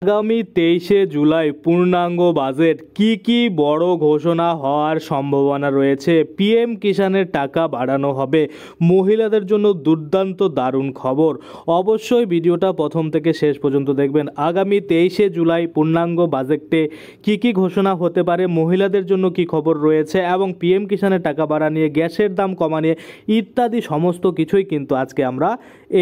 আগামী 23শে জুলাই পূর্ণাঙ্গ বাজেট কি বড় ঘোষণা হওয়ার সম্ভাবনা রয়েছে। পিএম কিষাণের টাকা বাড়ানো হবে, মহিলাদের জন্য দুর্দান্ত দারুণ খবর। অবশ্যই ভিডিওটা প্রথম থেকে শেষ পর্যন্ত দেখবেন। আগামী 23শে জুলাই পূর্ণাঙ্গ বাজেটে কি ঘোষণা হতে পারে, মহিলাদের জন্য কি খবর রয়েছে এবং পিএম কিষাণের টাকা বাড়া নিয়ে, গ্যাসের দাম কমা নিয়ে ইত্যাদি সমস্ত কিছুই কিন্তু আজকে আমরা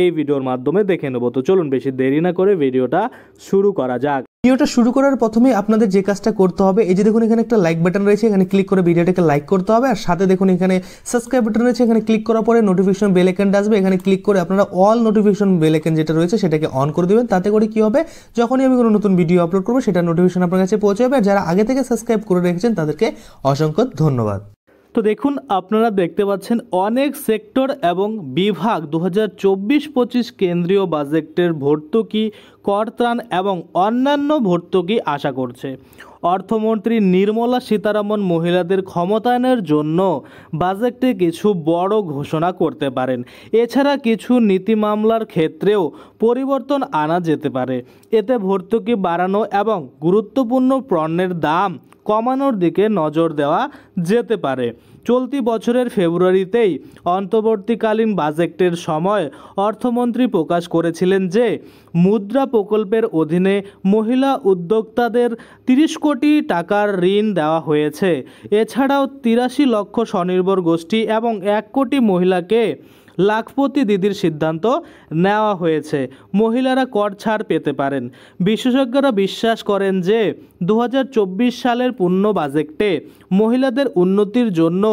এই ভিডিওর মাধ্যমে দেখে নেব। তো চলুন বেশি দেরি না করে ভিডিওটা শুরু করা যাক। ভিডিওটা শুরু করার প্রথমে আপনাদের যে কাজটা করতে হবে, এই যে দেখুন এখানে একটা লাইক বাটন রয়েছে, এখানে ক্লিক করে ভিডিওটাকে লাইক করতে হবে। আর সাথে দেখুন এখানে সাবস্ক্রাইব বাটন রয়েছে, এখানে ক্লিক করার পরে নোটিফিকেশন বেল আইকনটা আসবে, এখানে ক্লিক করে আপনারা অল নোটিফিকেশন বেল আইকন যেটা রয়েছে সেটাকে অন করে দিবেন। তাতে করে কি হবে, যখনই আমি কোনো নতুন ভিডিও আপলোড করবো সেটা নোটিফিকেশন আপনার কাছে পৌঁছে যাবে। আর যারা আগে থেকে সাবস্ক্রাইব করে রেখেছেন তাদেরকে অসংখ্য ধন্যবাদ। তো দেখুন, আপনারা দেখতে পাচ্ছেন অনেক সেক্টর এবং বিভাগ 2024-25 কেন্দ্রীয় বাজেটের ভর্তুকি, করত্রাণ এবং অন্যান্য ভর্তুকি আশা করছে। অর্থমন্ত্রী নির্মলা সীতারামন মহিলাদের ক্ষমতায়নের জন্য বাজেটে কিছু বড় ঘোষণা করতে পারেন। এছাড়া কিছু নীতি মামলার ক্ষেত্রেও পরিবর্তন আনা যেতে পারে। এতে ভর্তুকি বাড়ানো এবং গুরুত্বপূর্ণ পণ্যের দাম কমানোর দিকে নজর দেওয়া যেতে পারে। চলতি বছরের ফেব্রুয়ারিতেই অন্তর্বর্তীকালীন বাজেটের সময় অর্থমন্ত্রী প্রকাশ করেছিলেন যে মুদ্রা প্রকল্পের অধীনে মহিলা উদ্যোক্তাদের 30 কোটি টাকার ঋণ দেওয়া হয়েছে। এছাড়াও 83 লক্ষ স্বনির্ভর গোষ্ঠী এবং 1 কোটি মহিলাকে লাখপতি দিদির সিদ্ধান্ত নেওয়া হয়েছে। মহিলারা কর ছাড় পেতে পারেন। বিশেষজ্ঞরা বিশ্বাস করেন যে 2024 সালের পূর্ণ বাজেটে মহিলাদের উন্নতির জন্য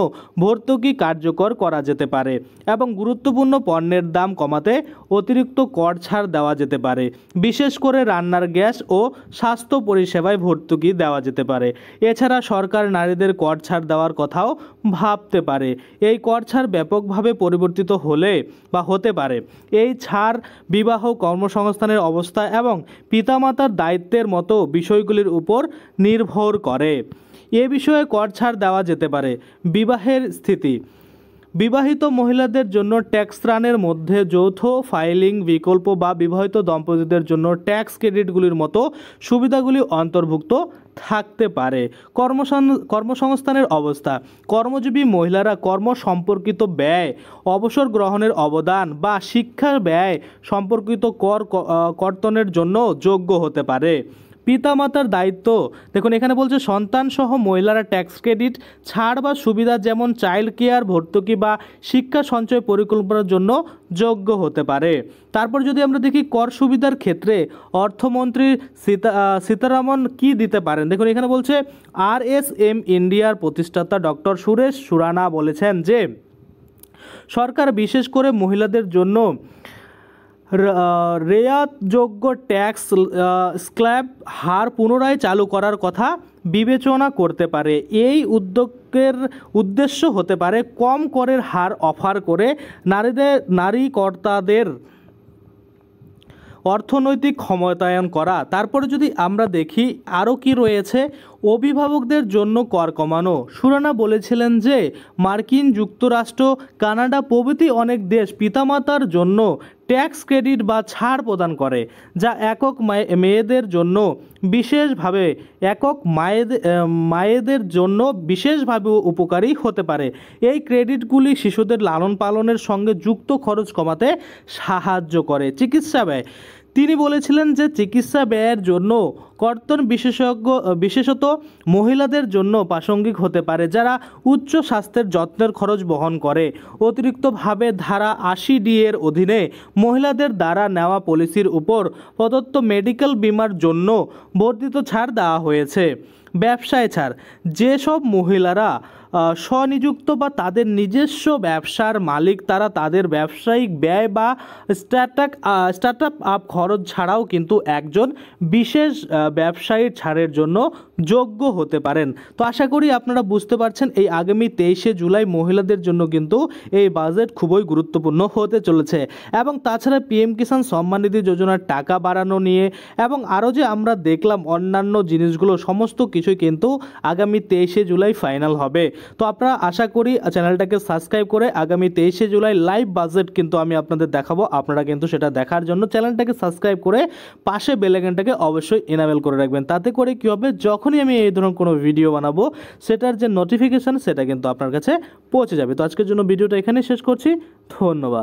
ভর্তুকি কার্যকর করা যেতে পারে এবং গুরুত্বপূর্ণ পণ্যের দাম কমাতে অতিরিক্ত কর ছাড় দেওয়া যেতে পারে। বিশেষ করে রান্নার গ্যাস ও স্বাস্থ্য পরিষেবায় ভর্তুকি দেওয়া যেতে পারে। এছাড়া সরকার নারীদের কর ছাড় দেওয়ার কথাও ভাবতে পারে। এই কর ছাড় ব্যাপকভাবে পরিবর্তিত হতে পারে। এই ছাড় বিবাহ, কর্মসংস্থানের অবস্থা এবং পিতামাতার দায়িত্বের মতো বিষয়গুলির উপর নির্ভর করে। এ বিষয়ে কর ছাড় দেওয়া যেতে পারে। বিবাহের স্থিতি, বিবাহিত মহিলাদের জন্য ট্যাক্স ত্রাণের মধ্যে যৌথ ফাইলিং বিকল্প বা বিবাহিত দম্পতিদের জন্য ট্যাক্স ক্রেডিটগুলির মতো সুবিধাগুলি অন্তর্ভুক্ত থাকতে পারে। কর্মসংস্থানের অবস্থা, কর্মজীবী মহিলারা কর্ম সম্পর্কিত ব্যয়, অবসর গ্রহণের অবদান বা শিক্ষার ব্যয় সম্পর্কিত কর্তনের জন্য যোগ্য হতে পারে। পিতামাতার দায়িত্ব, দেখুন এখানে বলছে সন্তানসহ মহিলারা ট্যাক্স ক্রেডিট, ছাড় বা সুবিধা যেমন চাইল্ড কেয়ার, ভর্তুকি বা শিক্ষা সঞ্চয় পরিকল্পনার জন্য যোগ্য হতে পারে। তারপর যদি আমরা দেখি কর সুবিধার ক্ষেত্রে অর্থমন্ত্রী সীতারামন কি দিতে পারেন, দেখুন এখানে বলছে RSM ইন্ডিয়ার প্রতিষ্ঠাতা ডক্টর সুরেশ সুরানা বলেছেন যে সরকার বিশেষ করে মহিলাদের জন্য রেয়াতযোগ্য ট্যাক্স স্ল্যাব হার পুনরায় চালু করার কথা বিবেচনা করতে পারে। এই উদ্যোগের উদ্দেশ্য হতে পারে কম করের হার অফার করে নারী কর্তাদের অর্থনৈতিক ক্ষমতায়ন করা। তারপরে যদি আমরা দেখি আরও কি রয়েছে, অভিভাবকদের জন্য কর কমানো। সুরানা বলেছিলেন যে মার্কিন যুক্তরাষ্ট্র, কানাডা প্রভৃতি অনেক দেশ পিতামাতার জন্য ট্যাক্স ক্রেডিট বা ছাড় প্রদান করে, যা একক মায়েদের জন্য বিশেষভাবে উপকারী হতে পারে। এই ক্রেডিটগুলি শিশুদের লালন পালনের সঙ্গে যুক্ত খরচ কমাতে সাহায্য করে। চিকিৎসা ব্যয়, তিনি বলেছিলেন যে চিকিৎসা ব্যয়ের জন্য কর্তন বিশেষত মহিলাদের জন্য প্রাসঙ্গিক হতে পারে, যারা উচ্চ স্বাস্থ্যের যত্নের খরচ বহন করে। অতিরিক্তভাবে ধারা 80D এর অধীনে মহিলাদের দ্বারা নেওয়া পলিসির উপর প্রদত্ত মেডিকেল বিমার জন্য বর্ধিত ছাড় দেওয়া হয়েছে। ব্যবসায় ছাড়, যেসব মহিলারা স্বনিযুক্ত বা তাদের নিজস্ব ব্যবসার মালিক, তারা তাদের ব্যবসায়িক ব্যয় বা স্টার্টআপ খরচ ছাড়াও কিন্তু একজন বিশেষ ব্যবসায়ীর ছাড়ের জন্য যোগ্য হতে পারেন। তো আশা করি আপনারা বুঝতে পারছেন এই আগামী 23শে জুলাই মহিলাদের জন্য কিন্তু এই বাজেট খুবই গুরুত্বপূর্ণ হতে চলেছে। এবং তাছাড়া পিএম কিষাণ সম্মান নিধি যোজনার টাকা বাড়ানো নিয়ে এবং আরও যে আমরা দেখলাম অন্যান্য জিনিসগুলো সমস্ত কিছু কিছুই কিন্তু আগামী 23শে জুলাই ফাইনাল হবে। তো আপনারা আশা করি চ্যানেলটাকে সাবস্ক্রাইব করে আগামী 23শে জুলাই লাইভ বাজেট কিন্তু আমি আপনাদের দেখাবো। আপনারা কিন্তু সেটা দেখার জন্য চ্যানেলটাকে সাবস্ক্রাইব করে পাশে বেল আইকনটাকে অবশ্যই এনাবেল করে রাখবেন। তাতে করে কী হবে, যখনই আমি এই ধরনের কোনো ভিডিও বানাবো সেটার যে নোটিফিকেশান সেটা কিন্তু আপনার কাছে পৌঁছে যাবে। তো আজকের জন্য ভিডিওটা এখানে শেষ করছি। ধন্যবাদ।